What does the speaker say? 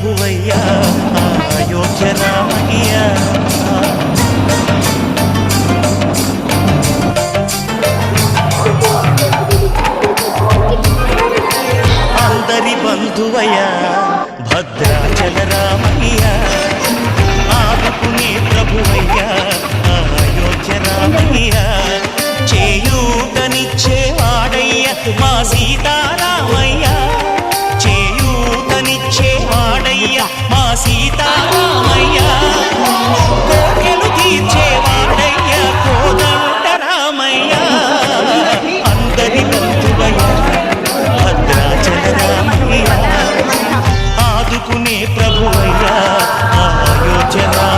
ప్రభువయ్యా అయోధ్య రామయ్యా. అందరి బంధువయ్యా భద్రాచల రామయ్యా, ఆదుకునే ప్రభువయ్యా అయోధ్య రామయ్యా. చేయూతనిచ్చేవాడయ్యా మా సీతారామయ్యా, చేయూతనిచ్చేవాడయ్యా మా సీతారామయ్యా. కోర్కెలు తీర్చేవాడయ్యా కోదండ రామయ్యా. అందరి బంధువయ్యా భద్రాచల రామయ్యా, ఆదుకునే ప్రభువయ్యా అయోధ్య రామయ్యా.